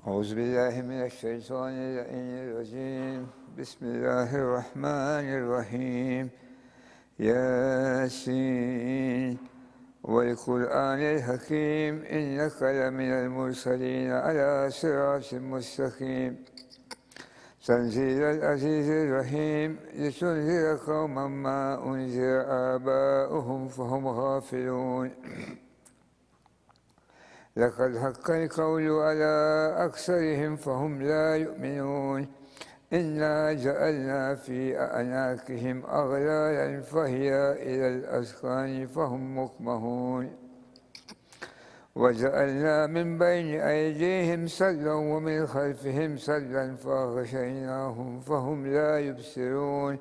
أعوذ بالله من الشيطان الرجيم بسم الله الرحمن الرحيم ياسين والقرآن الحكيم إنك لمن المرسلين على صراط مستقيم تنزيل العزيز الرحيم لتنذر قوما ما أنذر آباؤهم فهم غافلون لقد حق القول على أكثرهم فهم لا يؤمنون إنا جعلنا في أعناقهم أغلالا فهي إلى الأذقان فهم مقمحون وجعلنا من بين أيديهم سدا ومن خلفهم سدا فغشيناهم فهم لا يبصرون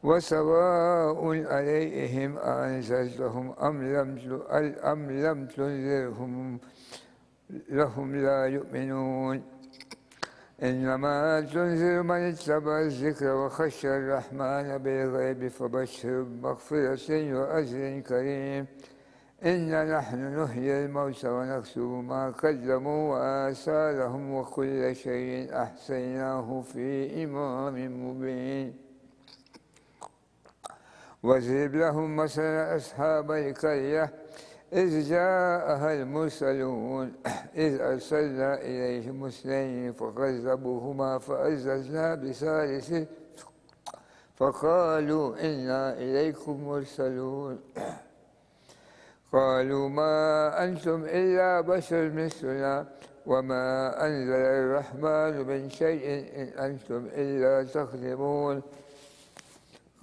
وسواء عليهم أأنذرتهم أم لم تنذرهم لهم لا يؤمنون إنما تنذر من اتبع الذكر وخشى الرحمن بالغيب فبشر بمغفرة وأجر كريم إنا نحن نحيي الموتى ونكتب ما قدموا وآثارهم وكل شيء أحصيناه في إمام مبين واضرب لهم مثل أصحاب القرية إذ جاءها المرسلون إذ أرسلنا إليهم اثنين فكذبوهما فعززنا بثالث فقالوا إنا إليكم مرسلون قالوا ما أنتم إلا بشر مثلنا وما أنزل الرحمن من شيء إن أنتم إلا تكذبون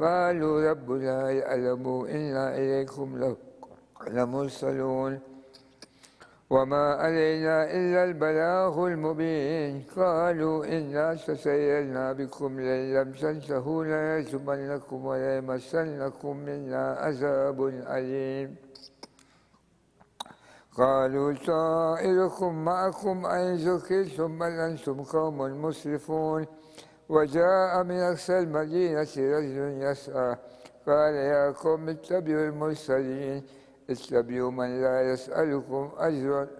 قالوا ربنا يعلم إنا إليكم لمرسلون وما علينا إلا البلاغ المبين قالوا إنا تسيرنا بكم لئن لم تنتهوا لنرجمنكم وليمسنكم منا عذاب أليم قالوا طائركم معكم أئن ذكرتم بل أنتم قوم مسرفون وجاء من أقصى المدينة رجل يسعى قال يا قوم اتبعوا المرسلين اتبعوا من لا يسألكم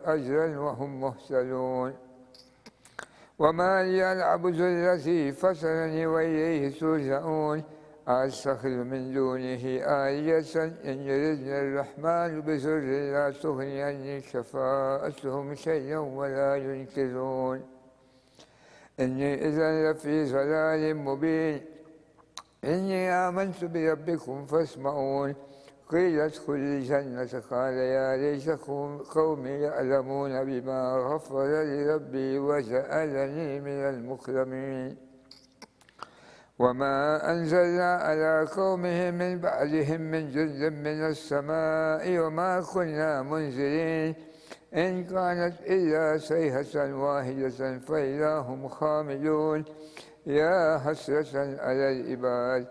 أجرا وهم مهتدون وما لي أعبد الذي فطرني وإليه ترجعون أتخذ من دونه آلهة إن يردني الرحمن بضر لا تغني عني شفاعتهم شيئا ولا ينقذون إني إذا لفي ضلال مبين إني آمنت بربكم فاسمعون قيل ادخل الجنة قال يا ليت قومي يعلمون بما غفر لي ربي وجعلني من المكرمين وما أنزلنا على قومه من بعدهم من جند من السماء وما كنا منزلين إن كانت إلا صيحة واحدة فإذا هم خامدون يا حسرة على العباد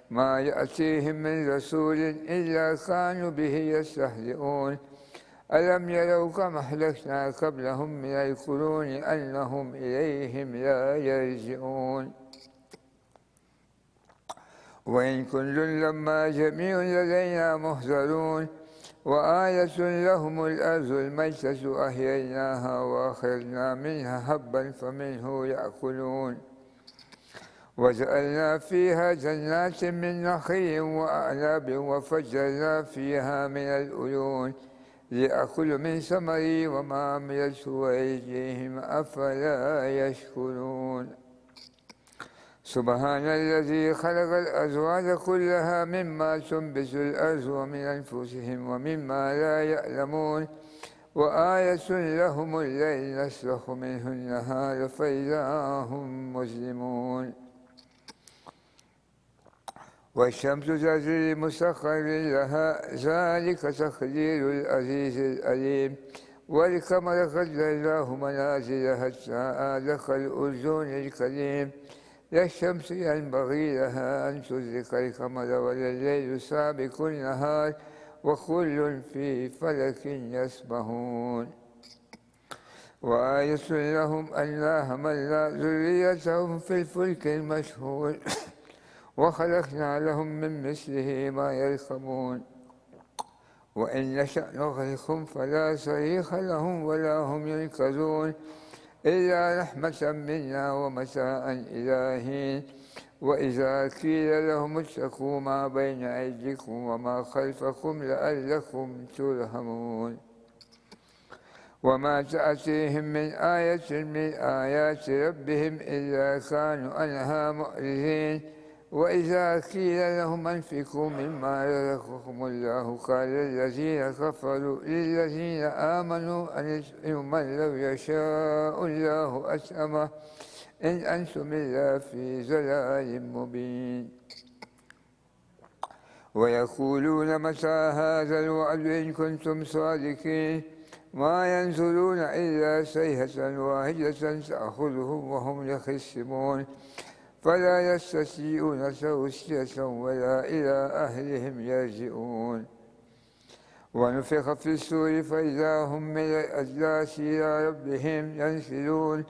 ما يأتيهم من رسول إلا كانوا به يستهزئون ألم يروا كم أهلكنا قبلهم من القرون أنهم إليهم لا يرجعون وإن كل لما جميع لدينا محضرون وآية لهم الأرض الميتة أحييناها وأخرجنا منها حبا فمنه يأكلون وجعلنا فيها جنات من نخيل وأعناب وفجرنا فيها من العيون ليأكلوا من ثمره وما عملته أيديهم أفلا يشكرون سبحان الذي خلق الأزواج كلها مما تنبت الأرض ومن أنفسهم ومما لا يعلمون وآية لهم الليل نسلخ منه النهار فإذا هم مظلمون والشمس تجري مسخر لها ذلك تقدير العزيز العليم والقمر قدرناه منازل حتى عاد كالأرجون القديم لا الشمس ينبغي لها أن تدرك القمر ولا الليل سابق النهار وكل في فلك يسبحون وآية لهم أنا حملنا ذريتهم في الفلك المشحون وخلقنا لهم من مثله ما يركبون وإن نشأ نغرقهم فلا صريخ لهم ولا هم ينقذون إلا رحمة منا ومتاعا إلى حين وإذا قيل لهم اتقوا ما بين أيديكم وما خلفكم لعلكم ترحمون وما تأتيهم من آية من آيات ربهم إلا كانوا عنها معرضين وإذا قيل لهم أنفقوا مما رزقكم الله قال الذين كفروا للذين آمنوا أن يطعموا من لو يشاء الله أطعمه إن أنتم إلا في ضلال مبين ويقولون متى هذا الوعد إن كنتم صادقين ما ينظرون إلا صيحة واحدة تأخذهم وهم يخصمون فلا يستطيعون توصية ولا إلى أهلهم يرجعون ونفخ في الصور فإذا هم من الأجداث إلى ربهم ينسلون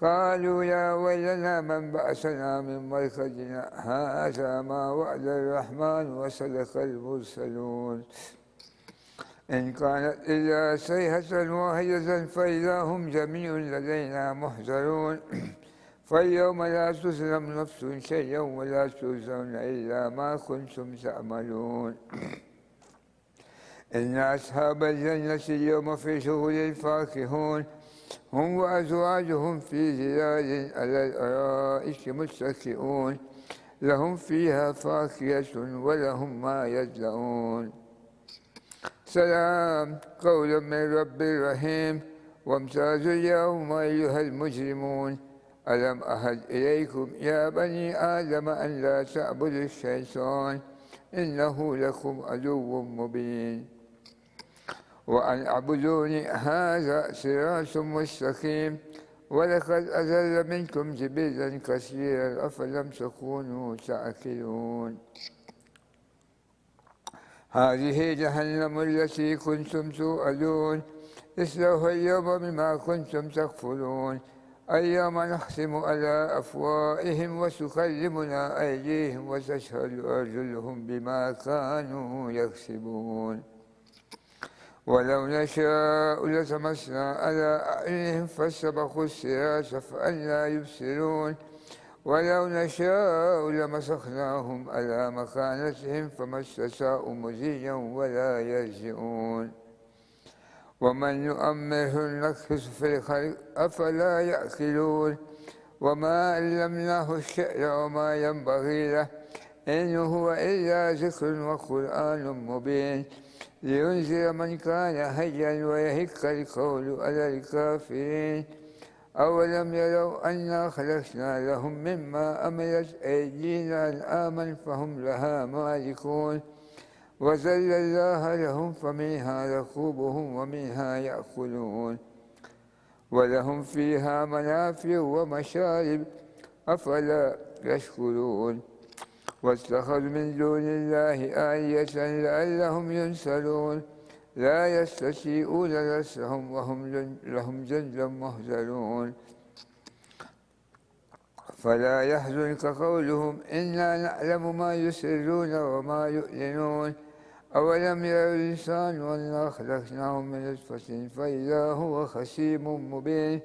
قالوا يا ويلنا من بعثنا من مرقدنا هذا ما وعد الرحمن وصدق المرسلون إن كانت إلا صيحة واحدة فإذا هم جميع لدينا محضرون فاليوم لا تظلم نفس شيئا ولا تجزون إلا ما كنتم تعملون إن أصحاب الجنة اليوم في شغل فاكهون هم وأزواجهم في ظلال على الأرائك متكئون لهم فيها فاكهة ولهم ما يدعون سلام قولا من رب رحيم وامتازوا اليوم أيها المجرمون ألم أعهد إليكم يا بني آدم أن لا تعبدوا الشيطان إنه لكم عدو مبين وأن اعبدوني هذا صراط مستقيم ولقد أضل منكم جبلا كثيرا أفلم تكونوا تعقلون هذه جهنم التي كنتم توعدون اصلوها اليوم بما كنتم تكفرون اليوم نختم على أفواههم وتكلمنا أيديهم وتشهد أرجلهم بما كانوا يكسبون ولو نشاء لطمسنا على أعينهم فاستبقوا الصراط فأنى يبصرون ولو نشاء لمسخناهم على مكانتهم فما استطاعوا مضيا ولا يرجعون ومن يؤمره نكس في الخلق أفلا يأكلون وما علمناه الشعر وما ينبغي له إن هو إلا ذكر وقرآن مبين لينذر من كان حيا ويهك القول على الكافرين أولم يروا أنا خلقنا لهم مما عملت أيدينا أنعاما فهم لها مالكون وذللناها لهم فمنها ركوبهم ومنها يأكلون ولهم فيها منافع ومشارب أفلا يشكرون واتخذوا من دون الله آلهة لعلهم ينصرون لا يستطيعون نصرهم وهم لهم جند محضرون فلا يحزنك قولهم إنا نعلم ما يسرون وما يعلنون أولم يروا الإنسان أنا خلقناه من نطفة فإذا هو خصيم مبين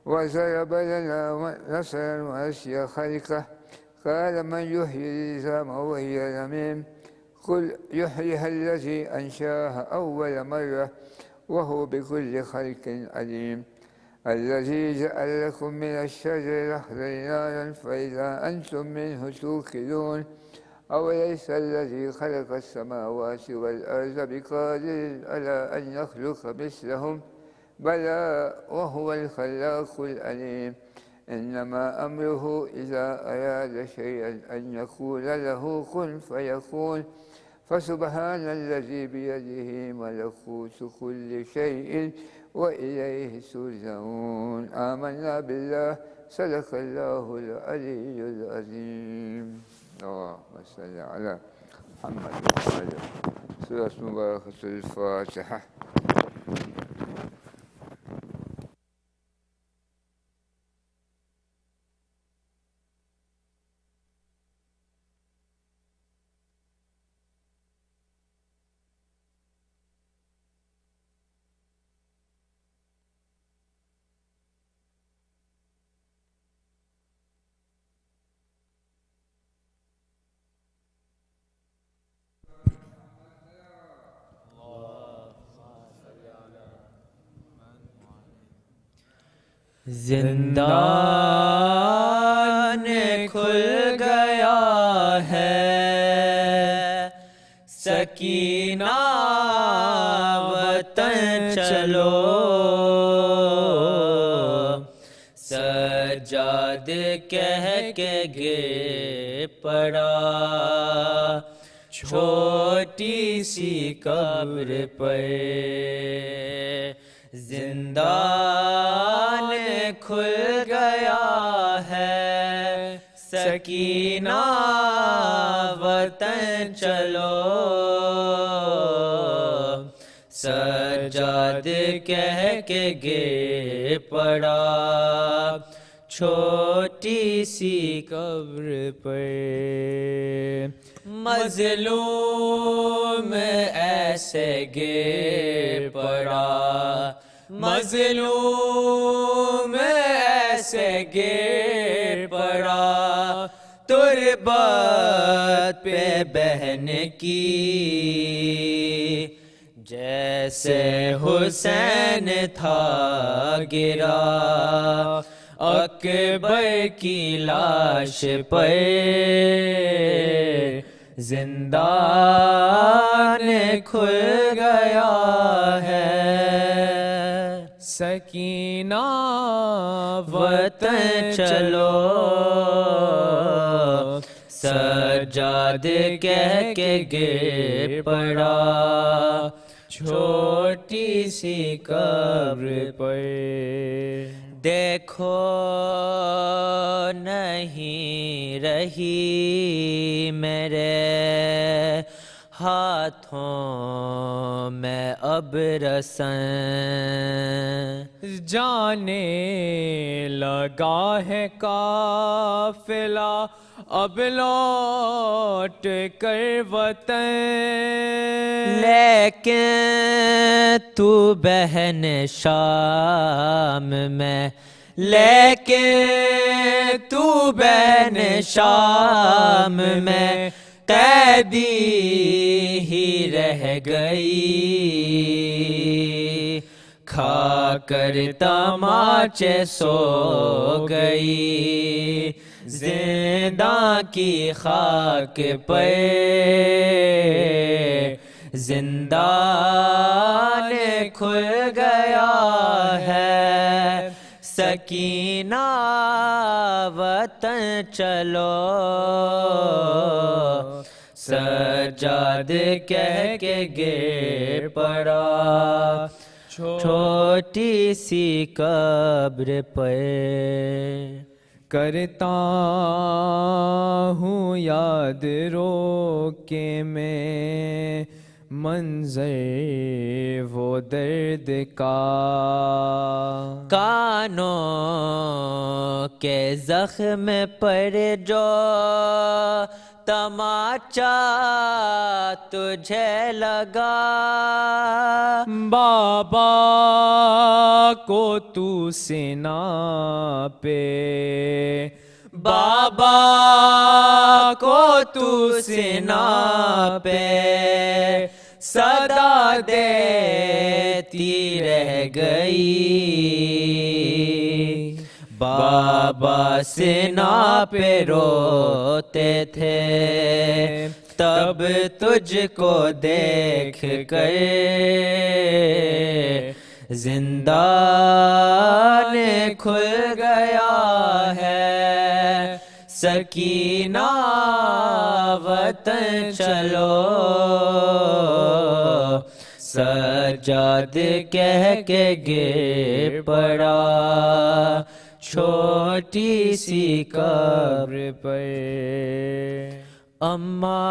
وضرب لنا مثلا ونسي خلقه قال من يحيي العظام وهي رميم قل يحييها الذي أنشاها أول مرة وهو بكل خلق عليم الذي جعل لكم من الشجر الأخضر نارا فإذا أنتم منه توقدون أوليس الذي خلق السماوات والأرض بقادر على أن يخلق مثلهم بلى وهو الخلاق العليم إنما أمره إذا أراد شيئا أن يقول له كن فيكون فسبحان الذي بيده ملكوت كل شيء وإليه ترجعون آمنا بالله صدق الله العلي العظيم اللهم صل على محمد وعلى سورة مباركة الفاتحة. زندان کھل گیا ہے، سکینہ وطن چلو، سجاد کہہ کے گر پڑا چھوٹی سی قبر پر، زندان کھل گیا ہے، سکینہ وطن چلو، سجاد کہہ کے گر پڑا چھوٹی سی قبر پر، مظلوم ایسے گر پڑا، مظلوم ایسے گر پڑا، تربت پہ بہن کی، جیسے حسین تھا گرا، اکبر کی لاش پر، زندان کھل گیا ہے، سکینہ وطن چلو، سجاد کہہ کے گر پڑا چھوٹی سی قبر پر، دیکھو نہیں رہی میرے ہاتھوں میں اب رسن، جانے لگا ہے قافلہ اب لوٹ کر وطن، لیکن تو بہن شام میں، لیکن تو بہن شام میں قیدی ہی رہ گئی، کھا کر تماچے سو گئی، زنداں کی خاک پہ، زندان کھل گیا ہے، سکینہ وطن چلو، سجاد کہہ کے گر پڑا چھوٹی سی قبر پر، کرتا ہوں یاد رو کے میں منظر وہ درد کا، کانوں کے زخم پر جو تماچا تجھے لگا، بابا کو تو سینا پہ، بابا کو تو سینا پہ صدا دیتی رہ گئی، بابا سینا پہ روتے تھے تب تجھ کو دیکھ کر، زندان کھل گیا ہے، سکینہ وطن چلو، سجاد کہہ کے گر پڑا چھوٹی سی قبر پر، اماں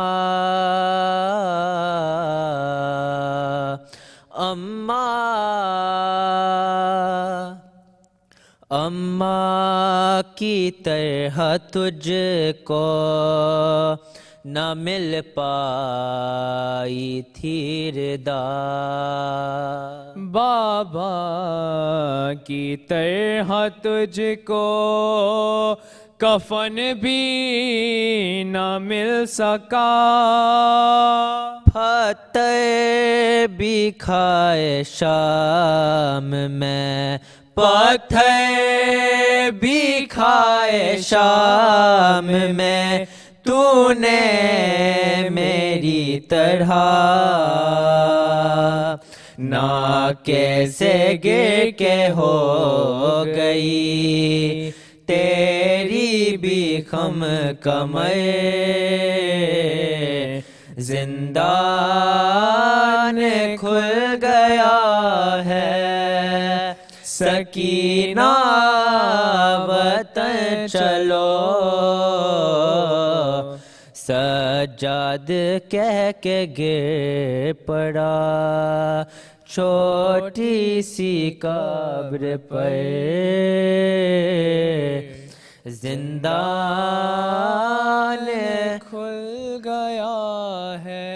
کی طرح تجھ کو نہ مل پائی تھی ردا، بابا کی طرح تجھ کو کفن بھی نہ مل سکا، پھتر بھی کھائے شام میں पत्थर भी खाए शाम में तूने मेरी तरह, ना कैसे गिर के हो गई तेरी भी खम कमर, जिंदान खुल गया है सकीना वतन चलो, सज्जाद कह के गिर पड़ा छोटी सी कब्र पर, जिंदान खुल गया है।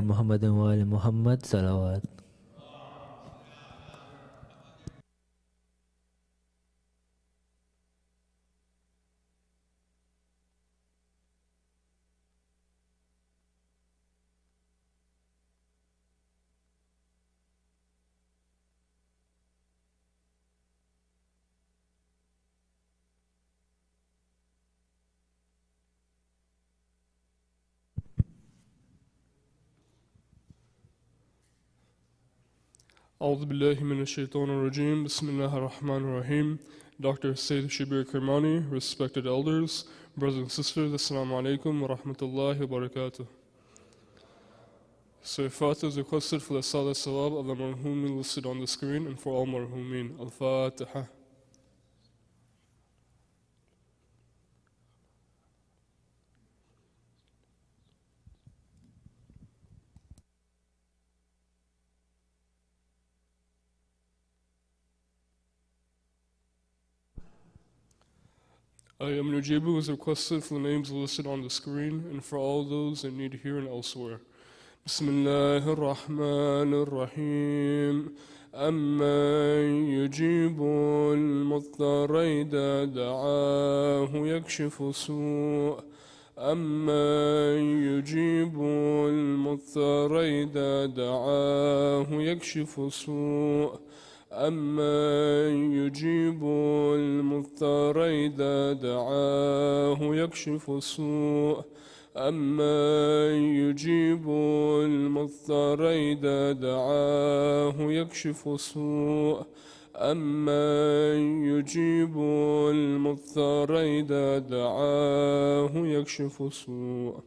मोहम्मद वाले मोहम्मद सलावत। أعوذ بالله من الشيطان الرجيم. بسم الله الرحمن الرحيم. Dr. Sayyid Shabbir Kirmani, respected elders, brothers and sisters, Assalamu alaikum wa rahmatullahi wa barakatuh. So Wafat is requested for the Salah Sawab of the marhumin listed on the screen and for all marhumin. Al-Fatiha. Ayam Nujibu is requested for the names listed on the screen and for all those in need here and elsewhere. Bismillahir Rahmanir Rahim. أمن يجيب المضطر إذا دعاه يكشف السوء أمن يجيب المضطر إذا دعاه يكشف السوء أمن يجيب المضطر إذا دعاه يكشف السوء أمن يجيب المضطر إذا دعاه يكشف السوء أمن يجيب المضطر إذا دعاه يكشف السوء.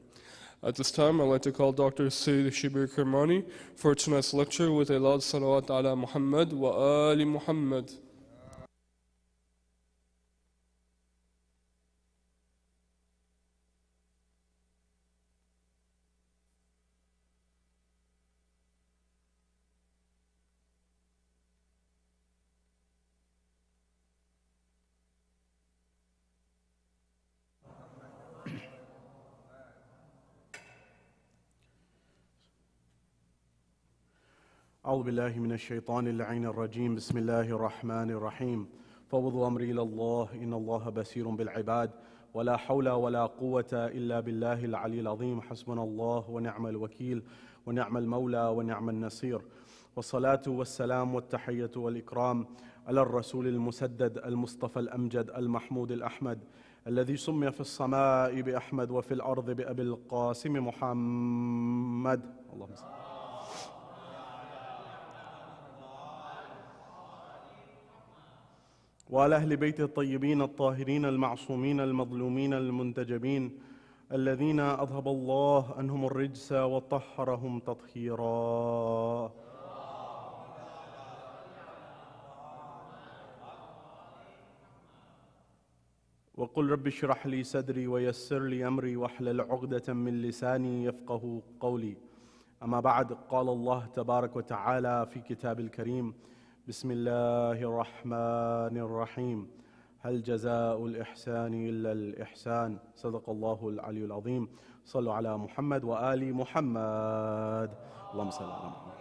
At this time, I'd like to call Dr. Sayyid Shabbir Kirmani for tonight's lecture with a loud salawat ala Muhammad wa ali Muhammad. أعوذ بالله من الشيطان اللعين الرجيم. بسم الله الرحمن الرحيم. فوضوا أمري إلى الله إن الله بصير بالعباد ولا حول ولا قوة إلا بالله العلي العظيم. حسبنا الله ونعم الوكيل ونعم المولى ونعم النصير. والصلاة والسلام والتحية والإكرام على الرسول المسدد المصطفى الأمجد المحمود الأحمد الذي سمي في السماء بأحمد وفي الأرض بأبي القاسم محمد. اللهم صل. وعلى أهل بيت الطيبين الطاهرين المعصومين المظلومين المنتجبين الذين أذهب الله عنهم الرجس وطهرهم تطهيرا. وقل رب اشرح لي صدري ويسر لي أمري واحلل عقدة من لساني يفقه قولي. أما بعد، قال الله تبارك وتعالى في كتاب الكريم: بسم الله الرحمن الرحيم. هل جزاء الإحسان إلا الإحسان. صدق الله العلي العظيم. صلوا على محمد وآل محمد. اللهم صل على محمد.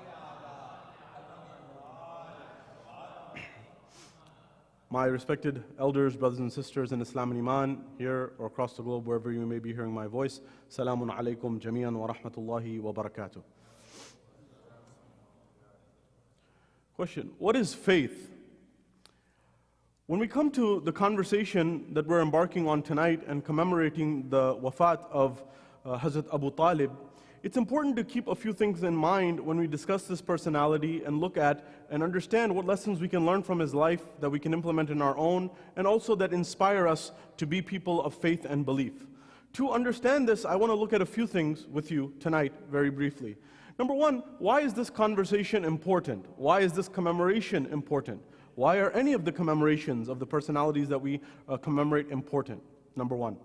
My respected elders, brothers and sisters in Islam and Iman, here or across the globe, wherever you may be hearing my voice, Salamun alaykum jami'an wa rahmatullahi wa barakatuh. Question: what is faith? When we come to the conversation that we're embarking on tonight and commemorating the wafat of Hazrat Abu Talib, it's important to keep a few things in mind when we discuss this personality and look at and understand what lessons we can learn from his life that we can implement in our own, and also that inspire us to be people of faith and belief. To understand this, I want to look at a few things with you tonight very briefly. Number one, why is this conversation important? Why is this commemoration important? Why are any of the commemorations of the personalities that we commemorate important? Number one.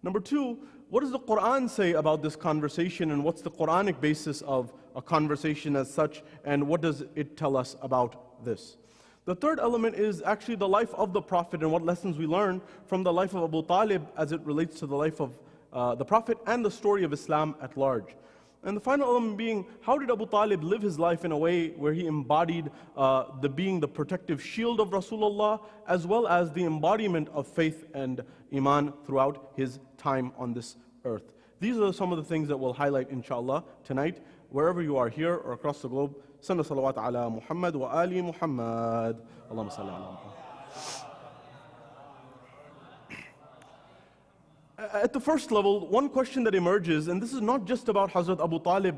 Number two, what does the Quran say about this conversation, and what's the Quranic basis of a conversation as such, and what does it tell us about this? The third element is actually the life of the Prophet and what lessons we learn from the life of Abu Talib as it relates to the life of the Prophet and the story of Islam at large. And the final element being, how did Abu Talib live his life in a way where he embodied being the protective shield of Rasulullah, as well as the embodiment of faith and iman throughout his time on this earth. These are some of the things that we'll highlight, inshallah, tonight, wherever you are here or across the globe. Sanda salawat ala Muhammad wa ali Muhammad. Allahumma salli ala Muhammad. At the first level, one question that emerges, and this is not just about Hazrat Abu Talib,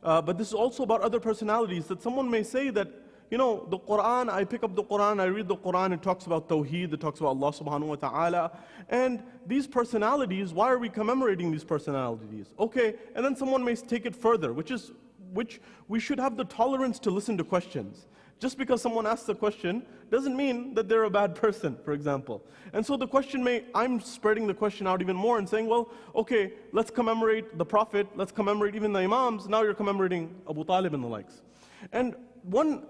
but this is also about other personalities, that someone may say that, you know, the Quran, I pick up the Quran, I read the Quran, it talks about Tawheed, it talks about Allah subhanahu wa ta'ala, and these personalities, why are we commemorating these personalities? Okay, and then someone may take it further, which we should have the tolerance to listen to questions. Just because someone asks a question doesn't mean that they're a bad person, for example. And so the question I'm spreading the question out even more and saying, well, okay, let's commemorate the Prophet, let's commemorate even the Imams, now you're commemorating Abu Talib and the likes. And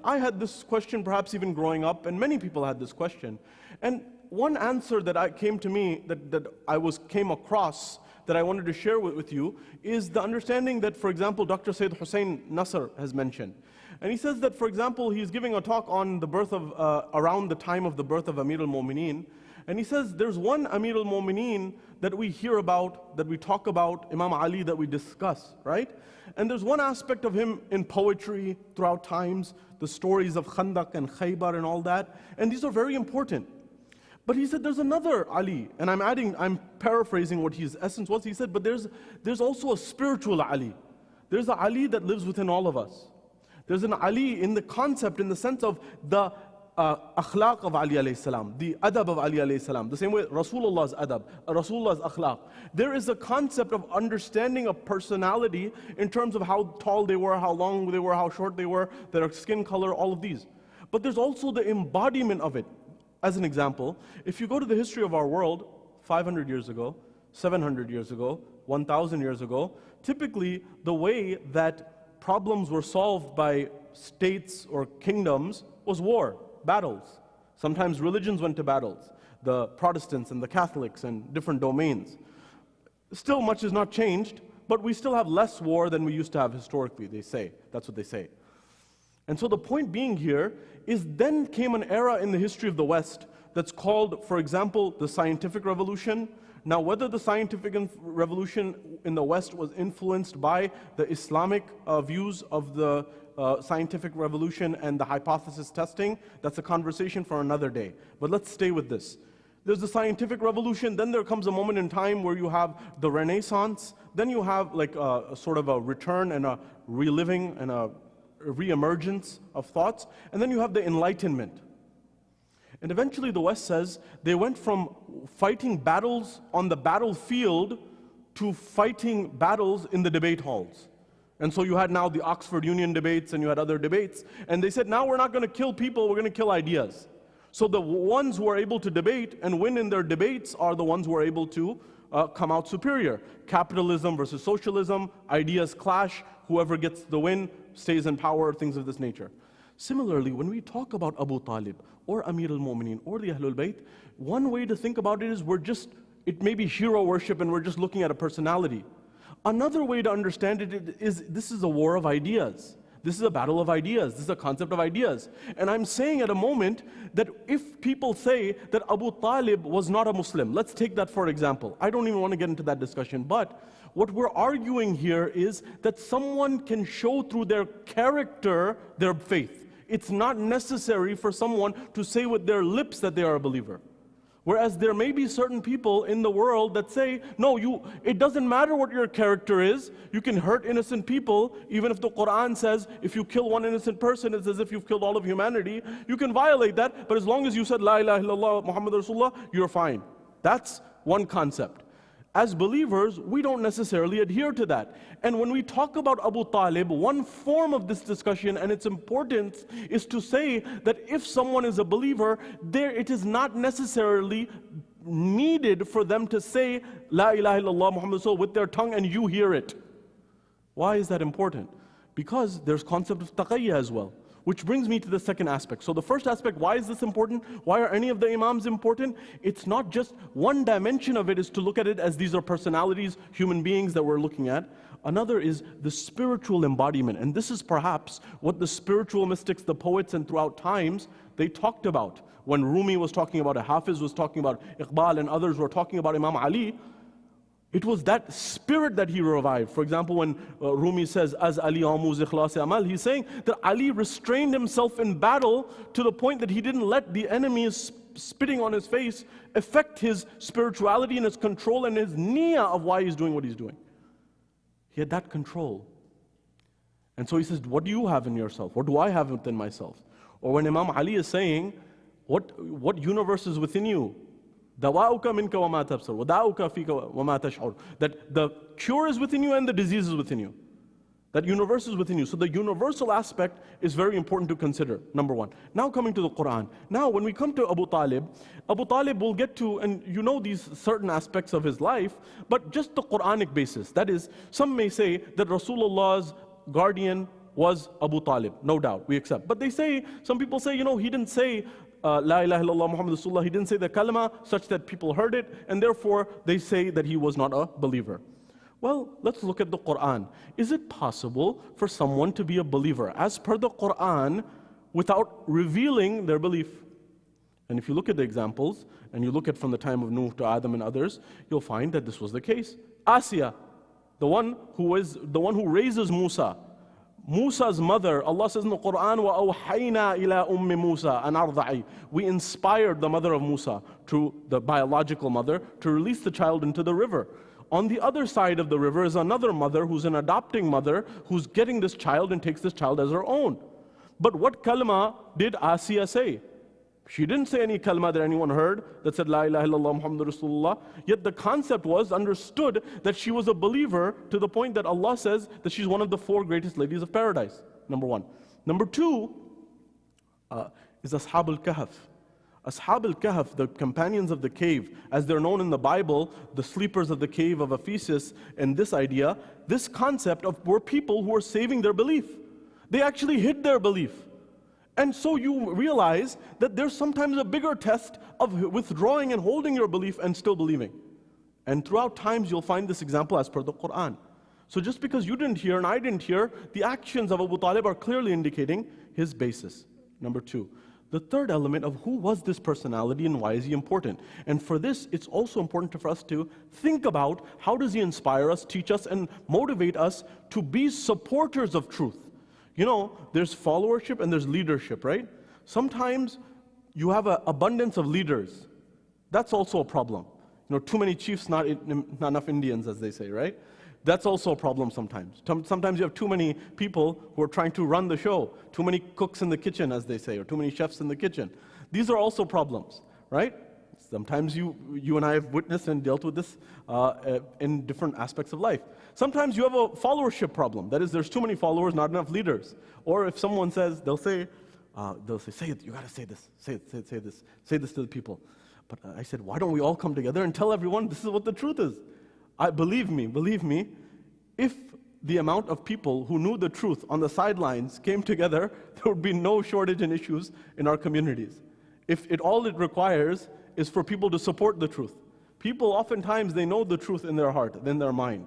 I had this question perhaps even growing up, and many people had this question. And one answer that came to me, that I came across, that I wanted to share with you, is the understanding that, for example, Dr. Sayyid Hussein Nasr has mentioned. And he says that, for example, he's giving a talk on the birth of, around the time of the birth of Amir al-Mu'mineen. And he says there's one Amir al-Mu'mineen that we hear about, that we talk about, Imam Ali, that we discuss, right? And there's one aspect of him in poetry throughout times, the stories of Khandaq and Khaybar and all that. And these are very important. But he said there's another Ali, and I'm paraphrasing what his essence was. He said, but there's also a spiritual Ali. There's a Ali that lives within all of us. There's an Ali in the concept, in the sense of the akhlaq of Ali alayhi salam, the adab of Ali alayhi salam, the same way Rasulullah's adab, Rasulullah's akhlaq. There is a concept of understanding a personality in terms of how tall they were, how long they were, how short they were, their skin color, all of these. But there's also the embodiment of it. As an example, if you go to the history of our world, 500 years ago, 700 years ago, 1,000 years ago, typically the way that problems were solved by states or kingdoms was war, battles. Sometimes religions went to battles, the Protestants and the Catholics and different domains. Still, much has not changed, but we still have less war than we used to have historically, they say. That's what they say. And so the point being here is then came an era in the history of the West that's called, for example, the scientific revolution. Now, whether the scientific revolution in the West was influenced by the Islamic views of the scientific revolution and the hypothesis testing, that's a conversation for another day. But let's stay with this. There's the scientific revolution, then there comes a moment in time where you have the Renaissance, then you have like a sort of a return and a reliving and a re-emergence of thoughts, and then you have the Enlightenment. And eventually the West says they went from fighting battles on the battlefield to fighting battles in the debate halls. And so you had now the Oxford Union debates and you had other debates, and they said now we're not going to kill people, we're going to kill ideas. So the ones who are able to debate and win in their debates are the ones who are able to come out superior. Capitalism versus socialism, ideas clash, whoever gets the win stays in power, things of this nature. Similarly, when we talk about Abu Talib or Amir al-Mu'mineen or the Ahlul Bayt, one way to think about it is it may be hero worship and we're just looking at a personality. Another way to understand it is this is a war of ideas. This is a battle of ideas. This is a concept of ideas. And I'm saying at a moment that if people say that Abu Talib was not a Muslim, let's take that for example. I don't even want to get into that discussion, but what we're arguing here is that someone can show through their character their faith. It's not necessary for someone to say with their lips that they are a believer. Whereas there may be certain people in the world that say, no, it doesn't matter what your character is, you can hurt innocent people, even if the Quran says, if you kill one innocent person, it's as if you've killed all of humanity. You can violate that, but as long as you said, La ilaha illallah Muhammad Rasulullah, you're fine. That's one concept. As believers, we don't necessarily adhere to that. And when we talk about Abu Talib, one form of this discussion and its importance is to say that if someone is a believer, it is not necessarily needed for them to say La ilaha illallah Muhammad Rasulullah with their tongue and you hear it. Why is that important? Because there's concept of taqiyya as well. Which brings me to the second aspect. So the first aspect, why is this important? Why are any of the imams important? It's not just one dimension of it is to look at it as these are personalities, human beings that we're looking at. Another is the spiritual embodiment. And this is perhaps what the spiritual mystics, the poets, and throughout times, they talked about. When Rumi was talking about it, Hafiz was talking about Iqbal, and others were talking about Imam Ali, it was that spirit that he revived. For example, when Rumi says, Az Ali amuz ikhlas amal, he's saying that Ali restrained himself in battle to the point that he didn't let the enemies spitting on his face affect his spirituality and his control and his niyyah of why he's doing what he's doing. He had that control. And so he says, what do you have in yourself? What do I have within myself? Or when Imam Ali is saying, what universe is within you? Dawa'uka minka wa ma tabsar, wa da'uka fika wa ma tash'ur. That the cure is within you and the disease is within you. That universe is within you. So the universal aspect is very important to consider, number one. Now coming to the Quran. Now when we come to Abu Talib will get to, and you know these certain aspects of his life, but just the Quranic basis. That is, some may say that Rasulullah's guardian was Abu Talib. No doubt, we accept. But some people say, he didn't say, La ilaha illallah Muhammad Rasulullah, he didn't say the kalima such that people heard it, and therefore they say that he was not a believer. Well, let's look at the Quran. Is it possible for someone to be a believer as per the Quran without revealing their belief? And if you look at the examples, and you look at from the time of Nuh to Adam and others, you'll find that this was the case. Asya, the one who raises Musa, Musa's mother, Allah says in the Quran, وَأَوْحَيْنَا إِلَىٰ أُمِّ مُوسَىٰ أَنْ أَرْضَعِي. We inspired the mother of Musa, to the biological mother, to release the child into the river. On the other side of the river is another mother who's an adopting mother who's getting this child and takes this child as her own. But what kalma did Asiya say? She didn't say any kalma that anyone heard that said La ilaha illallah Muhammad Rasulullah. Yet the concept was understood that she was a believer to the point that Allah says that she's one of the 4 greatest ladies of paradise. Number one. Number two is Ashab al-Kahf. Ashab al-Kahf, the companions of the cave, as they're known in the Bible, the sleepers of the cave of Ephesus, and this idea, this concept were people who were saving their belief. They actually hid their belief. And so you realize that there's sometimes a bigger test of withdrawing and holding your belief and still believing. And throughout times you'll find this example as per the Quran. So just because you didn't hear and I didn't hear, the actions of Abu Talib are clearly indicating his basis. Number two, the third element of who was this personality and why is he important. And for this, it's also important for us to think about how does he inspire us, teach us, and motivate us to be supporters of truth. There's followership and there's leadership, right? Sometimes you have an abundance of leaders. That's also a problem. Too many chiefs, not enough Indians, as they say, right? That's also a problem sometimes. Sometimes you have too many people who are trying to run the show, too many cooks in the kitchen, as they say, or too many chefs in the kitchen. These are also problems, right? Sometimes you and I have witnessed and dealt with this in different aspects of life. Sometimes you have a followership problem. That is, there's too many followers, not enough leaders. Or if someone says, they'll say, say it, you gotta say this, say this to the people. But I said, why don't we all come together and tell everyone this is what the truth is? Believe me, if the amount of people who knew the truth on the sidelines came together, there would be no shortage in issues in our communities. All it requires is for people to support the truth. People oftentimes, they know the truth in their heart, in their mind.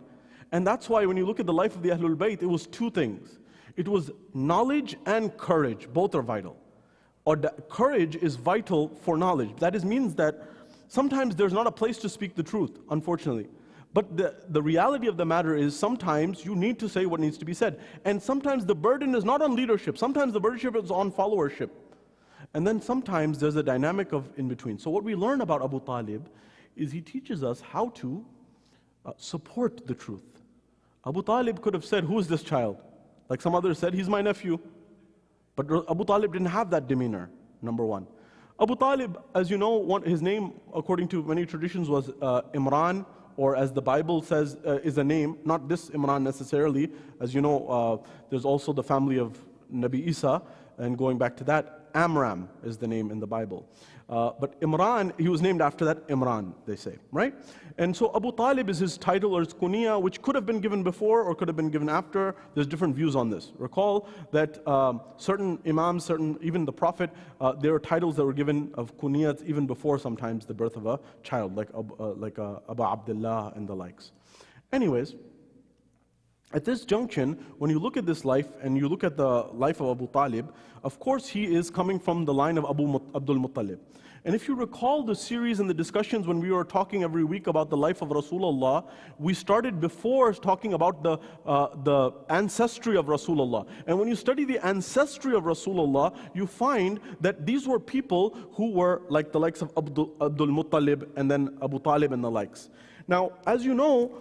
And that's why when you look at the life of the Ahlul Bayt, it was 2 things. It was knowledge and courage. Both are vital. Courage is vital for knowledge. That means that sometimes there's not a place to speak the truth, unfortunately. But the reality of the matter is sometimes you need to say what needs to be said. And sometimes the burden is not on leadership. Sometimes the burden is on followership. And then sometimes there's a dynamic of in between. So what we learn about Abu Talib is he teaches us how to support the truth. Abu Talib could have said, who is this child? Like some others said, he's my nephew. But Abu Talib didn't have that demeanor, number one. Abu Talib, as you know, his name, according to many traditions, was Imran, or as the Bible says, is a name, not this Imran necessarily. As you know, there's also the family of Nabi Isa, and going back to that, Amram is the name in the Bible. But Imran, he was named after that Imran, they say, right? And so Abu Talib is his title or his kunya, which could have been given before or could have been given after. There's different views on this. Recall that certain imams, even the Prophet, there are titles that were given of kunyats even before sometimes the birth of a child, like Abu Abdullah and the likes. Anyways, at this junction, when you look at this life and you look at the life of Abu Talib, of course he is coming from the line of Abdul Muttalib. And if you recall the series and the discussions when we were talking every week about the life of Rasulullah, we started before talking about the ancestry of Rasulullah. And when you study the ancestry of Rasulullah, you find that these were people who were like the likes of Abdul Muttalib and then Abu Talib and the likes. Now, as you know,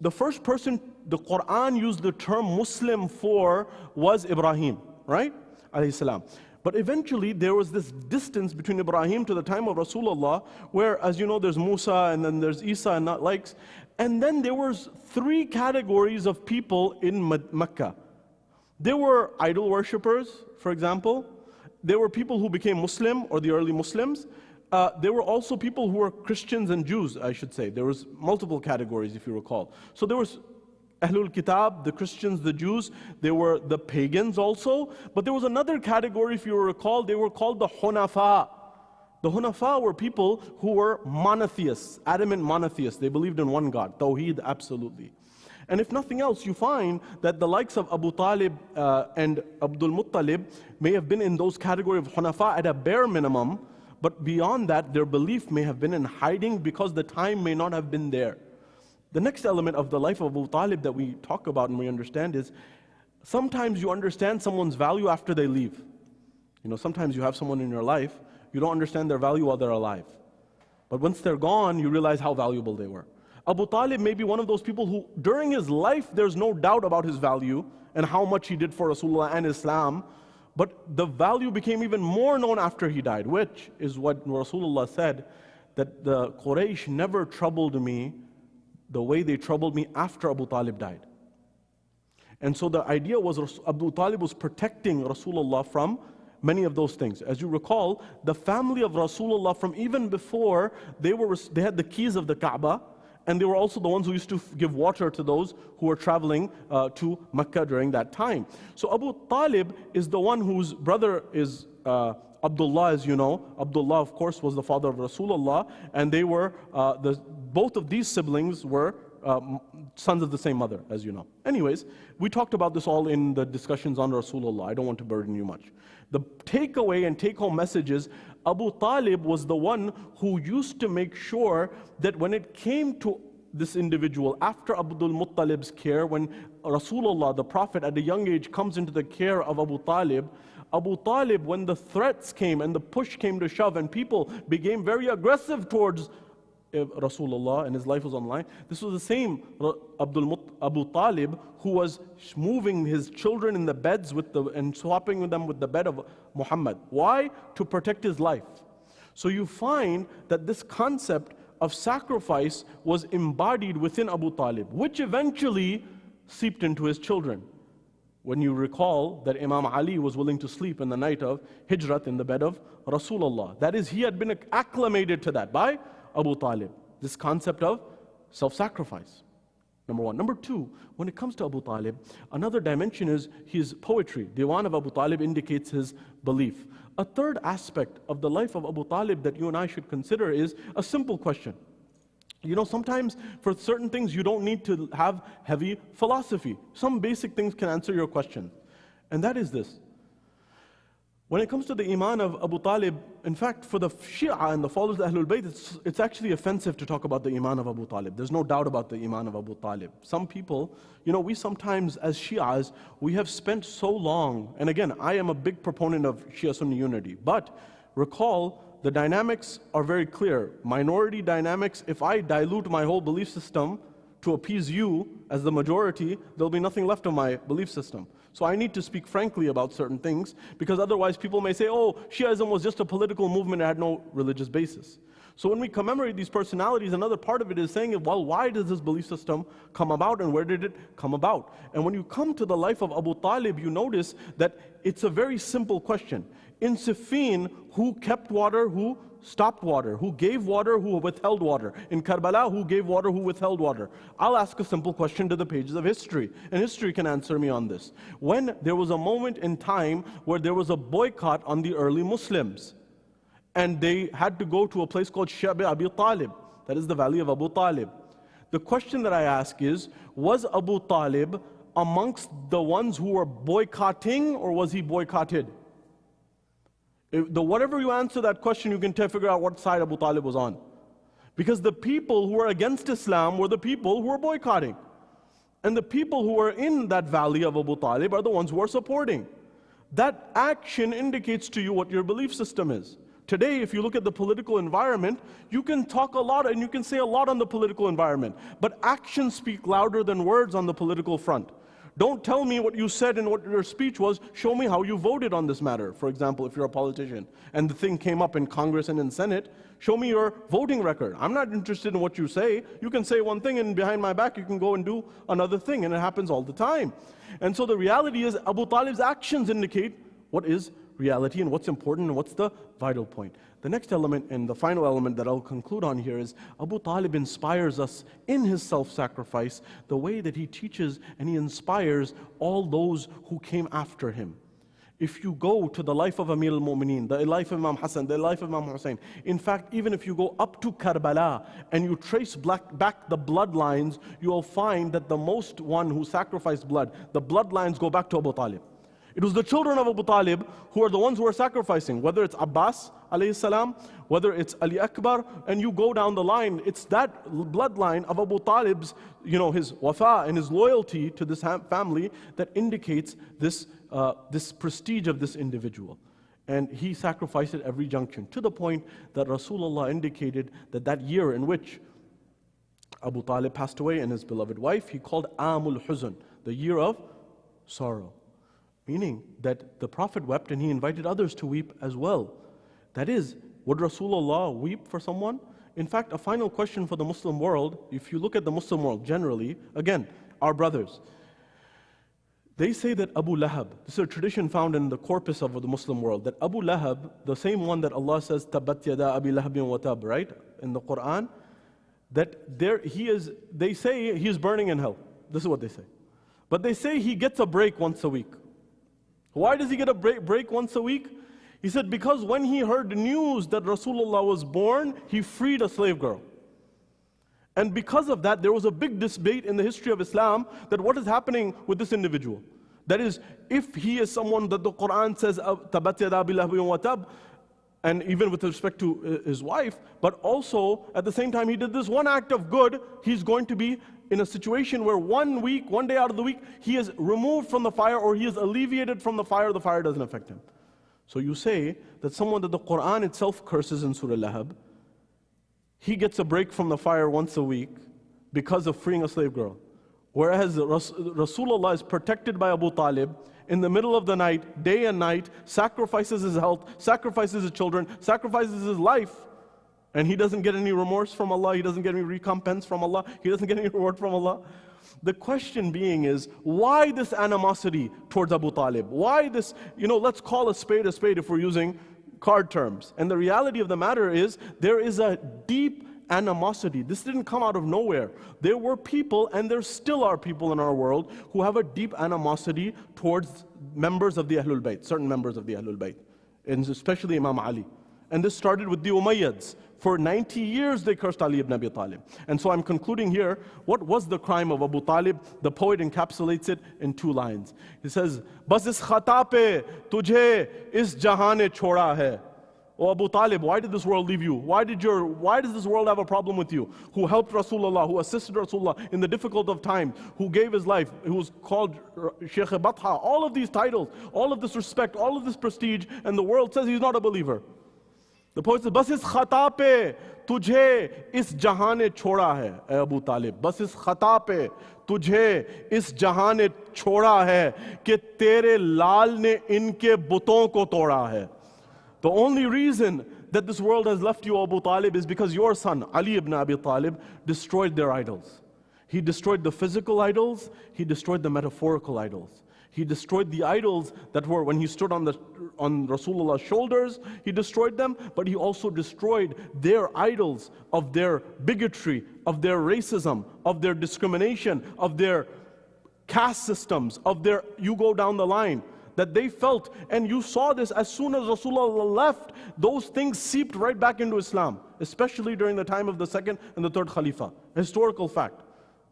the first person the Quran used the term Muslim for was Ibrahim, right? Alayhi salam. But eventually there was this distance between Ibrahim to the time of Rasulullah, where, as you know, there's Musa and then there's Isa and that likes. And then there was three categories of people in Mecca. There were idol worshippers, for example. There were people who became Muslim, or the early Muslims. There were also people who were Christians and Jews, I should say. There was multiple categories, if you recall. So there was Ahlul Kitab, the Christians, the Jews. There were the pagans also. But there was another category, if you recall, they were called the Hunafa. The Hunafa were people who were monotheists, adamant monotheists. They believed in one God, Tawheed, absolutely. And if nothing else, you find that the likes of Abu Talib and Abdul Muttalib may have been in those categories of Hunafa at a bare minimum, but beyond that, their belief may have been in hiding because the time may not have been there. The next element of the life of Abu Talib that we talk about and we understand is sometimes you understand someone's value after they leave. You know, sometimes you have someone in your life, you don't understand their value while they're alive. But once they're gone, you realize how valuable they were. Abu Talib may be one of those people who, during his life, there's no doubt about his value and how much he did for Rasulullah and Islam, but the value became even more known after he died, which is what Rasulullah said, that the Quraysh never troubled me the way they troubled me after Abu Talib died. And so the idea was Abu Talib was protecting Rasulullah from many of those things. As you recall, the family of Rasulullah from even before, they had the keys of the Kaaba, and they were also the ones who used to give water to those who were traveling to Mecca during that time. So Abu Talib is the one whose brother is Abdullah, as you know. Abdullah, of course, was the father of Rasulullah, and they were, both of these siblings were sons of the same mother, as you know. Anyways, we talked about this all in the discussions on Rasulullah. I don't want to burden you much. The takeaway and take-home message is Abu Talib was the one who used to make sure that when it came to this individual, after Abdul Muttalib's care, when Rasulullah, the Prophet, at a young age comes into the care of Abu Talib, when the threats came and the push came to shove and people became very aggressive towards Rasulullah and his life was on the line, this was the same Abu Talib who was moving his children in the beds and swapping them with the bed of Muhammad. Why? To protect his life. So you find that this concept of sacrifice was embodied within Abu Talib, which eventually seeped into his children. When you recall that Imam Ali was willing to sleep in the night of Hijrat in the bed of Rasulullah. That is, he had been acclimated to that by Abu Talib. This concept of self-sacrifice, number one. Number two, when it comes to Abu Talib, another dimension is his poetry. Diwan of Abu Talib indicates his belief. A third aspect of the life of Abu Talib that you and I should consider is a simple question. You know, sometimes for certain things you don't need to have heavy philosophy. Some basic things can answer your question. And that is this. When it comes to the Iman of Abu Talib, in fact, for the Shia and the followers of Ahlul Bayt, it's actually offensive to talk about the Iman of Abu Talib. There's no doubt about the Iman of Abu Talib. Some people, we sometimes as Shias, we have spent so long, and again, I am a big proponent of Shia Sunni unity, but recall, the dynamics are very clear. Minority dynamics, if I dilute my whole belief system to appease you as the majority, there'll be nothing left of my belief system. So I need to speak frankly about certain things, because otherwise people may say, oh, Shiaism was just a political movement, it had no religious basis. So when we commemorate these personalities, another part of it is saying, well, why does this belief system come about and where did it come about? And when you come to the life of Abu Talib, you notice that it's a very simple question. In Siffin, who kept water, who stopped water, who gave water, who withheld water? In Karbala, who gave water, who withheld water? I'll ask a simple question to the pages of history, and history can answer me on this. When there was a moment in time where there was a boycott on the early Muslims, and they had to go to a place called Shabbir Abi Talib, that is the valley of Abu Talib. The question that I ask is, was Abu Talib amongst the ones who were boycotting, or was he boycotted? Whatever you answer that question, you can figure out what side Abu Talib was on. Because the people who were against Islam were the people who were boycotting. And the people who were in that valley of Abu Talib are the ones who are supporting. That action indicates to you what your belief system is. Today, if you look at the political environment, you can talk a lot and you can say a lot on the political environment. But actions speak louder than words on the political front. Don't tell me what you said and what your speech was. Show me how you voted on this matter. For example, if you're a politician and the thing came up in Congress and in Senate, show me your voting record. I'm not interested in what you say. You can say one thing and behind my back you can go and do another thing, and it happens all the time. And so the reality is Abu Talib's actions indicate what is reality and what's important and what's the vital point. The next element and the final element that I'll conclude on here is Abu Talib inspires us in his self-sacrifice, the way that he teaches and he inspires all those who came after him. If you go to the life of Amir al-Mu'mineen, the life of Imam Hassan, the life of Imam Hussein, in fact, even if you go up to Karbala and you trace back the bloodlines, you'll find that the most one who sacrificed blood, the bloodlines go back to Abu Talib. It was the children of Abu Talib who are the ones who are sacrificing, whether it's Abbas alayhi salam, whether it's Ali Akbar, and you go down the line, it's that bloodline of Abu Talib's, his wafa and his loyalty to this family that indicates this prestige of this individual. And he sacrificed at every junction, to the point that Rasulullah indicated that year in which Abu Talib passed away and his beloved wife, he called Amul Huzn, the year of sorrow. Meaning that the Prophet wept and he invited others to weep as well. That is, would Rasulullah weep for someone? In fact, a final question for the Muslim world, if you look at the Muslim world generally, again, our brothers, they say that Abu Lahab, this is a tradition found in the corpus of the Muslim world, that Abu Lahab, the same one that Allah says, Tabbat yada Abi Lahabin wa tab, right, in the Quran, that they say he is burning in hell. This is what they say. But they say he gets a break once a week. Why does he get a break once a week? He said, because when he heard the news that Rasulullah was born, he freed a slave girl. And because of that, there was a big debate in the history of Islam that what is happening with this individual. That is, if he is someone that the Quran says, Tabat yada Abi Lahabin wa tab, and even with respect to his wife, but also at the same time he did this one act of good, he's going to be in a situation where one day out of the week, he is removed from the fire or he is alleviated from the fire doesn't affect him. So you say that someone that the Quran itself curses in Surah Lahab, he gets a break from the fire once a week because of freeing a slave girl. Whereas Rasulullah is protected by Abu Talib in the middle of the night, day and night, sacrifices his health, sacrifices his children, sacrifices his life, and he doesn't get any remorse from Allah, he doesn't get any recompense from Allah, he doesn't get any reward from Allah. The question being is, why this animosity towards Abu Talib? Why this, let's call a spade if we're using card terms. And the reality of the matter is, there is a deep animosity. This didn't come out of nowhere. There were people, and there still are people in our world, who have a deep animosity towards members of the Ahlul Bayt, certain members of the Ahlul Bayt, and especially Imam Ali. And this started with the Umayyads. For 90 years they cursed Ali ibn Abi Talib. And so I'm concluding here, what was the crime of Abu Talib? The poet encapsulates it in 2 lines. He says, Bas is khata pe tujhe is jahan ne choda hai. Oh Abu Talib, why did this world leave you? Why does this world have a problem with you? Who helped Rasulullah, who assisted Rasulullah in the difficult of times, who gave his life, who was called Sheikh Batha, all of these titles, all of this respect, all of this prestige, and the world says he's not a believer. The poet says, Bas is khata pe tujhe is jahan ne choda hai, Abu Talib. Bas is khata pe tujhe is jahan ne choda hai, ke tere lal ne inke buton ko toda hai. The only reason that this world has left you, Abu Talib, is because your son, Ali ibn Abi Talib, destroyed their idols. He destroyed the physical idols, he destroyed the metaphorical idols. He destroyed the idols that were, when he stood on Rasulullah's shoulders, he destroyed them, but he also destroyed their idols of their bigotry, of their racism, of their discrimination, of their caste systems, of their, you go down the line, that they felt, and you saw this as soon as Rasulullah left, those things seeped right back into Islam, especially during the time of the 2nd and the 3rd Khalifa. A historical fact.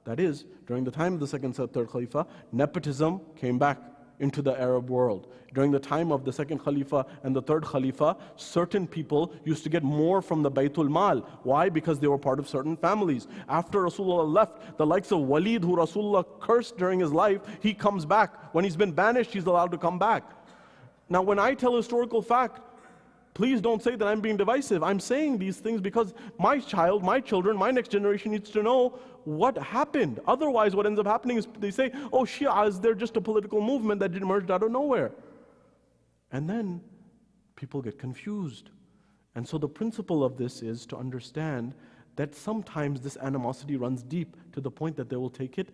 That is, during the time of the 2nd and 3rd Khalifa, nepotism came back into the Arab world. During the time of the 2nd Khalifa and the 3rd Khalifa, certain people used to get more from the Baytul Mal. Why? Because they were part of certain families. After Rasulullah left, the likes of Walid, who Rasulullah cursed during his life, he comes back. When he's been banished, he's allowed to come back. Now, when I tell a historical fact, please don't say that I'm being divisive. I'm saying these things because my child, my children, my next generation needs to know what happened. Otherwise, what ends up happening is they say, oh, Shias, they're just a political movement that emerged out of nowhere. And then people get confused. And so the principle of this is to understand that sometimes this animosity runs deep to the point that they will take it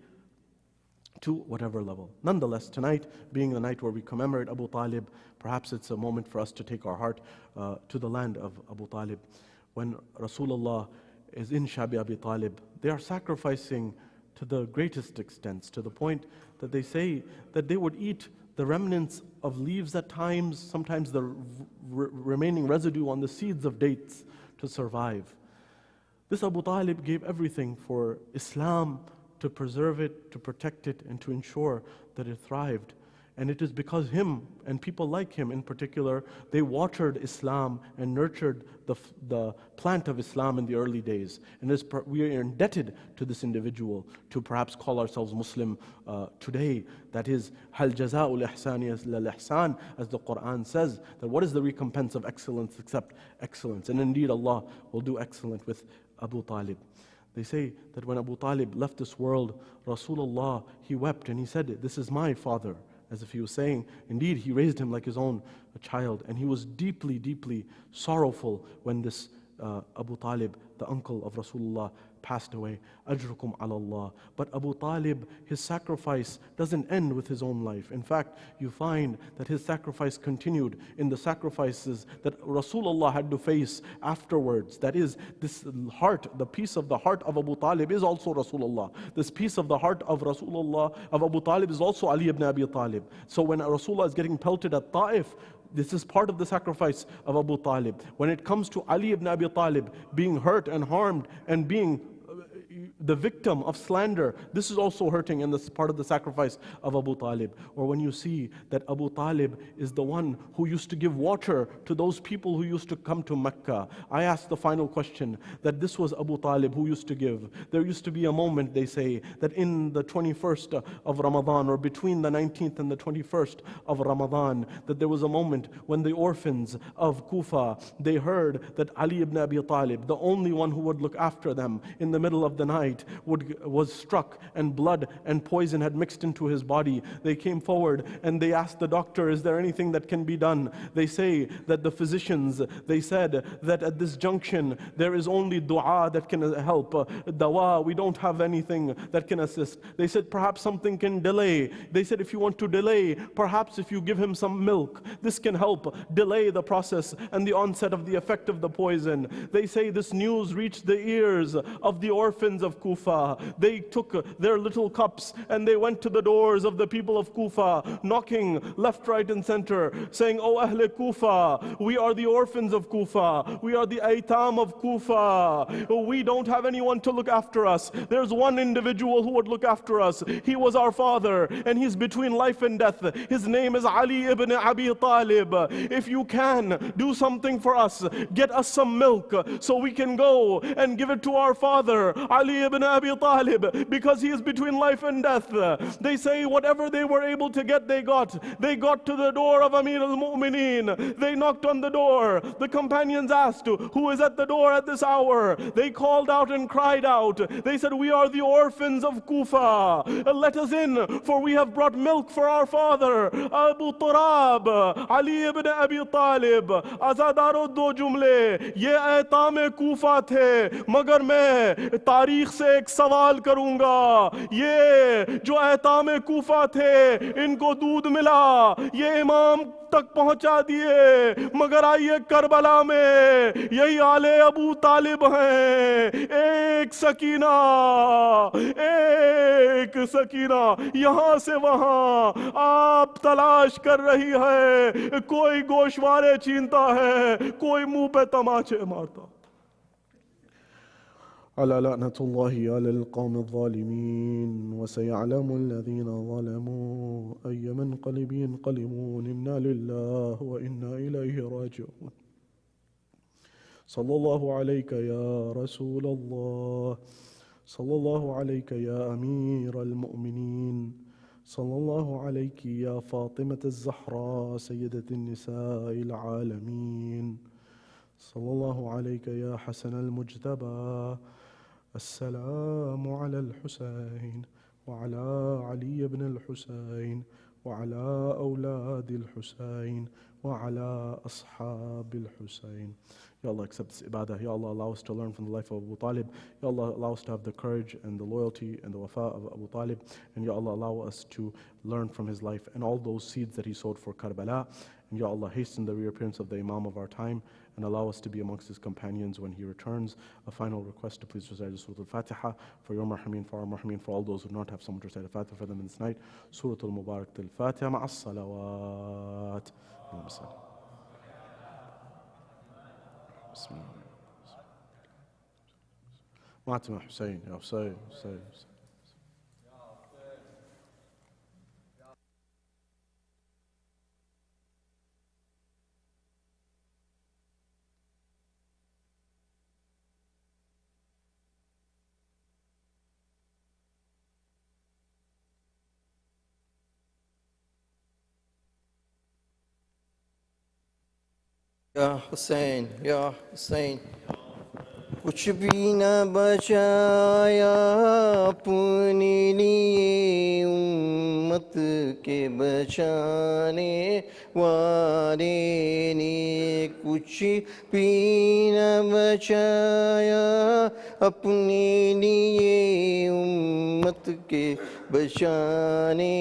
to whatever level. Nonetheless, tonight, being the night where we commemorate Abu Talib, perhaps it's a moment for us to take our heart to the land of Abu Talib. When Rasulullah is in Shabbir Abi Talib, they are sacrificing to the greatest extents, to the point that they say that they would eat the remnants of leaves at times, sometimes the remaining residue on the seeds of dates to survive. This Abu Talib gave everything for Islam, to preserve it, to protect it, and to ensure that it thrived. And it is because him and people like him in particular, they watered Islam and nurtured the plant of Islam in the early days. And we are indebted to this individual to perhaps call ourselves Muslim today. That is, Hal jaza'ul ihsani illa al-ihsan, as the Quran says, that what is the recompense of excellence except excellence? And indeed Allah will do excellent with Abu Talib. They say that when Abu Talib left this world, Rasulullah, he wept and he said, this is my father. As if he was saying, indeed, he raised him like his own child. And he was deeply, deeply sorrowful when this Abu Talib, the uncle of Rasulullah, passed away. Ajrukum ala Allah. But Abu Talib, his sacrifice doesn't end with his own life. In fact, you find that his sacrifice continued in the sacrifices that Rasulullah had to face afterwards. That is, this heart, the piece of the heart of Abu Talib is also Rasulullah. This piece of the heart of Rasulullah, of Abu Talib, is also Ali ibn Abi Talib. So when Rasulullah is getting pelted at Ta'if, this is part of the sacrifice of Abu Talib. When it comes to Ali ibn Abi Talib being hurt and harmed and being the victim of slander, this is also hurting, and this is part of the sacrifice of Abu Talib. Or when you see that Abu Talib is the one who used to give water to those people who used to come to Mecca. I ask the final question, that this was Abu Talib who used to give. There used to be a moment, they say, that in the 21st of Ramadan, or between the 19th and the 21st of Ramadan, that there was a moment when the orphans of Kufa, they heard that Ali ibn Abi Talib, the only one who would look after them in the middle of the night, was struck, and blood and poison had mixed into his body. They came forward and they asked the doctor, is there anything that can be done? They say that the physicians, they said that at this junction there is only dua that can help. Dawa, we don't have anything that can assist. They said perhaps something can delay. They said if you want to delay, perhaps if you give him some milk, this can help delay the process and the onset of the effect of the poison. They say this news reached the ears of the orphans orphans of Kufa. They took their little cups and they went to the doors of the people of Kufa, knocking left, right, and center, saying, "Oh Ahle Kufa, we are the orphans of Kufa. We are the aitam of Kufa. We don't have anyone to look after us. There's one individual who would look after us. He was our father, and he's between life and death. His name is Ali ibn Abi Talib. If you can, do something for us. Get us some milk so we can go and give it to our father, Ali ibn Abi Talib, because he is between life and death." They say whatever they were able to get, they got. They got to the door of Amir al-Mu'mineen. They knocked on the door. The companions asked, "Who is at the door at this hour?" They called out and cried out. They said, "We are the orphans of Kufa. Let us in, for we have brought milk for our father." Abu Turab, Ali ibn Abi Talib, azadaro do jumle, ye aitam Kufa the, magar main tarikh se ek sawal karunga. Ye jo aitam Kufa the, inko doodh mila, ye imam تک پہنچا دیے, مگر آئیے کربلا میں یہی آل ابو طالب ہیں. ایک سکینہ یہاں سے وہاں آپ تلاش کر رہی ہے. کوئی گوشوارے چھینتا ہے, کوئی منہ پہ تماچے مارتا. على لعنة الله على القوم الظالمين وسيعلم الذين ظلموا أي منقلب ينقلبون. إنا لله وإنا إليه راجعون. صلى الله عليك يا رسول الله, صلى الله عليك يا أمير المؤمنين, صلى الله عليك يا فاطمة الزهراء سيدة النساء العالمين, صلى الله عليك يا حسن المجتبى. السلام على الحسين وعلى علي بن الحسين وعلى أولاد الحسين وعلى أصحاب الحسين. Ya Allah, accept this ibadah. Ya Allah, allow us to learn from the life of Abu Talib. Ya Allah, allow us to have the courage and the loyalty and the wafa of Abu Talib. And Ya Allah, allow us to learn from his life and all those seeds that he sowed for Karbala. And Ya Allah, hasten the reappearance of the Imam of our time and allow us to be amongst his companions when he returns. A final request to please recite Surah Al-Fatiha for your marhameen, for our marhameen, for all those who do not have someone to recite Al-Fatiha for them in this night. Surah Al-Mubarak Al-Fatiha ma'as salawat. Bismillah. Ma'atima Hussein, Ya Hussein, Hussein. یا حسین یا حسین. کچھ بھی نہ بچایا اپنے لیے امت کے بچانے والے نے. کچھ بھی نہ بچایا اپنے لیے امت کے بچانے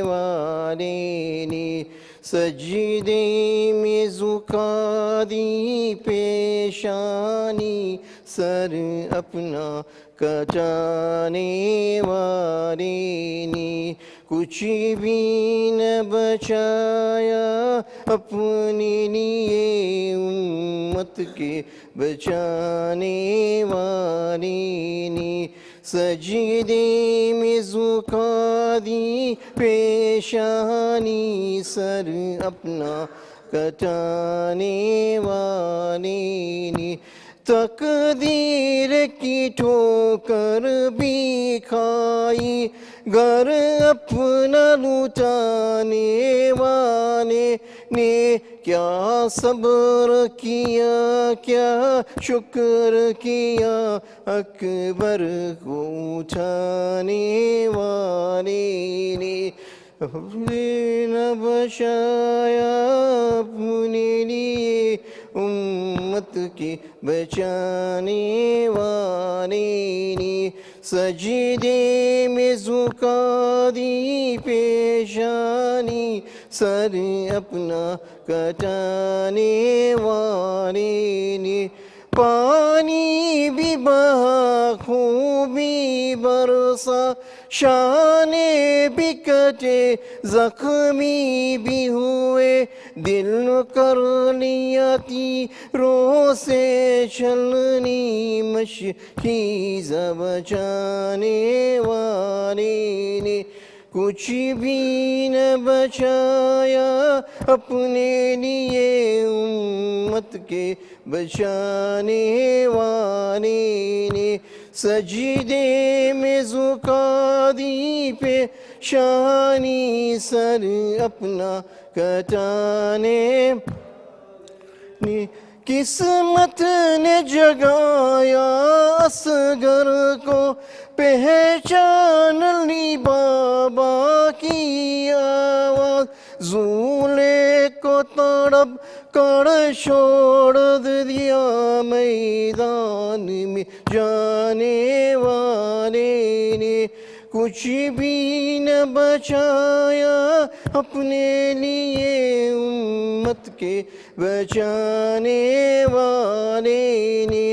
والے نے. سجدے میں جھکا دی پیشانی سر اپنا کٹانے والے نے. کچھ بھی نہ بچایا اپنے لیے امت کے بچانے والے نے. سجدے میں جھکا دی پیشانی سر اپنا کٹانے والے نے. تقدیر کی ٹھوکر بھی کھائی گھر اپنا لوٹانے والے نے. کیا صبر کیا کیا شکر کیا اکبر کو اٹھانے والے نے. نہ بچایا اپنے لیے امت کے بچانے والے نے. سجدے میں جھکا دی پیشانی سر اپنا کٹانے والے نے. پانی بھی بہا خون بھی برسا شانے بھی کٹے زخمی بھی ہوئے دل کر لیا تیروں سے چھلنی مشکیز بچانے والے نے کچھ بھی نہ بچایا اپنے لیے امت کے بچانے والے نے سجدے میں جھکا دی پیشانی سر اپنا کٹانے نے قسمت نے جگایا اصغر کو پہچان لی بابا کی آواز زولے کو تڑپ کر چھوڑ دیا میدان میں جانے والے نے کچھ بھی نہ بچایا اپنے لیے امت کے بچانے والے نے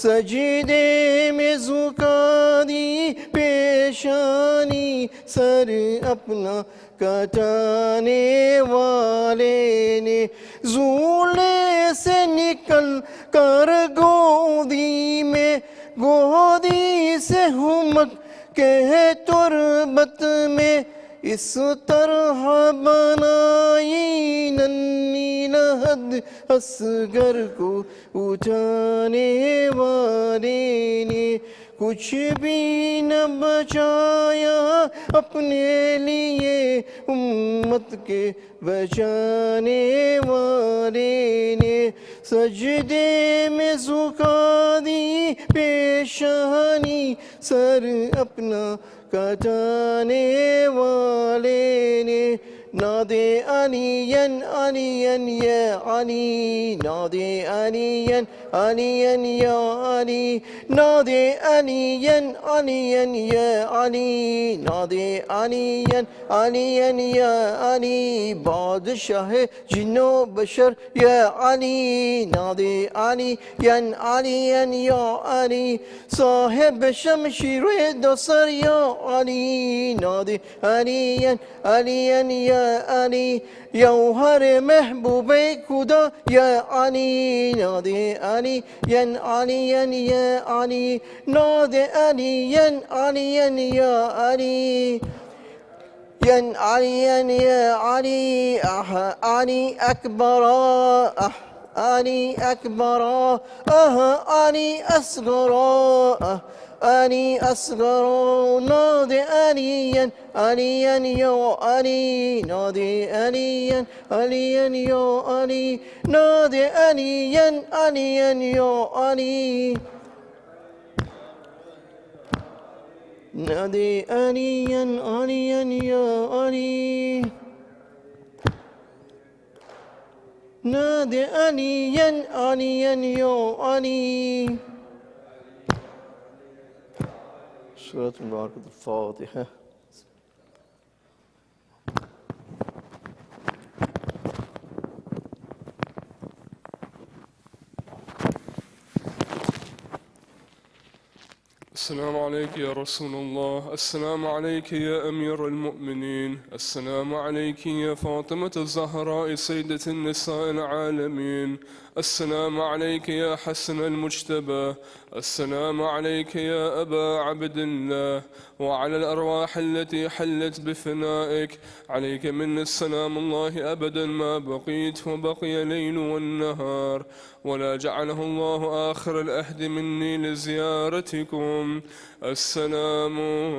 سجدے میں جھکا دی پیشانی سر اپنا کٹانے والے نے زولے سے نکل کر گودی سے ہمک کہ تربت میں اس طرح بنائی ننھی نہد اصغر کو اٹھانے والے نے کچھ بھی نہ بچایا اپنے لیے امت کے بچانے والے نے سجدے میں جھکا دی پیشانی سر اپنا کٹانے والے نے نادے علین علین یا علی نادے علین علین یا علی نادے علین علین یا علی نادے علین علین یا علی بادشاہ جن و بشر یا علی نادے علین علین یا علی صاحب شمشیر دوسر یا علی نادے علین علین یا علی یوہر محبوب خدا یا علی نادے علی ین علی ین یا علی نادے علی ین علی ین یا علی ین علی ین یا علی علی اکبر علی اکبر علی اصغر علی اصغر نادے علی ین یا علی نادے علی ین یا علی نادے علی ین یا علی نادے علی ین یا علی نادے علی ین یا علی سورة مباركة الفاتحة السلام عليك يا رسول الله، السلام عليك يا أمير المؤمنين، السلام عليك يا فاطمة الزهراء سيدة النساء العالمين، السلام عليك يا حسن المجتبى، السلام عليك يا أبا عبد الله، وعلى الأرواح التي حلت بفنائك، عليك من السلام الله أبدا ما بقيت وبقي ليل والنهار، ولا جعله الله آخر الأهد مني لزيارتكم. السلام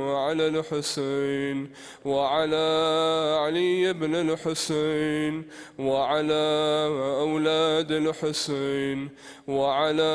على الحسين وعلى علي بن الحسين وعلى أولاد الحسين وعلى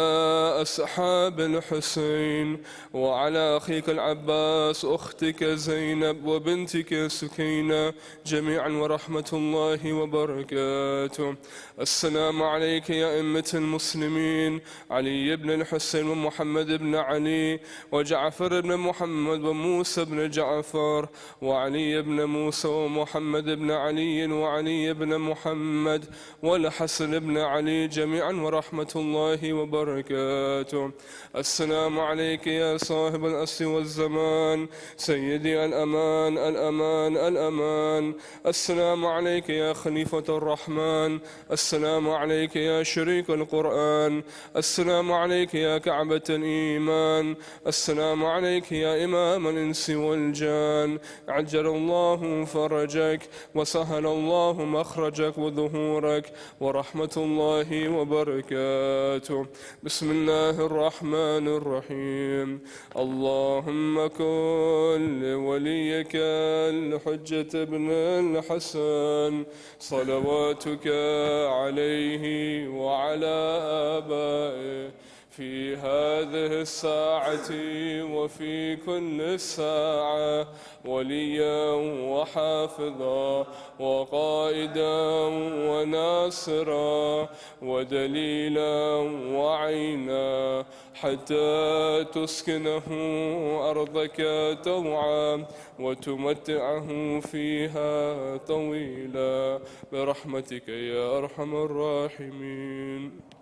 أصحاب الحسين وعلى أخيك العباس أختك زينب وبنتك سكينة جميعا ورحمة الله وبركاته. السلام عليك يا أئمة المسلمين علي بن الحسين ومحمد بن علي وجعفر بن محمد وموسى بن جعفر وعلي بن موسى ومحمد بن علي وعلي بن محمد والحسن بن علي علي جميعا ورحمة الله وبركاته. السلام عليك يا صاحب الأصل والزمان سيدي الأمان الأمان الأمان. السلام عليك يا خليفة الرحمن. السلام عليك يا شريك القرآن. السلام عليك يا كعبة الإيمان. السلام عليك يا إمام الإنس والجان. عجل الله فرجك وسهل الله مخرجك وظهورك ورحمة الله وبركاته. بسم الله الرحمن الرحيم. اللهم كن لوليك الحجة ابن الحسن صلواتك عليه وعلى آبائه في هذه الساعة وفي كل ساعة وليا وحافظا وقائدا وناصرا ودليلا وعينا حتى تسكنه أرضك طوعا وتمتعه فيها طويلا برحمتك يا أرحم الراحمين.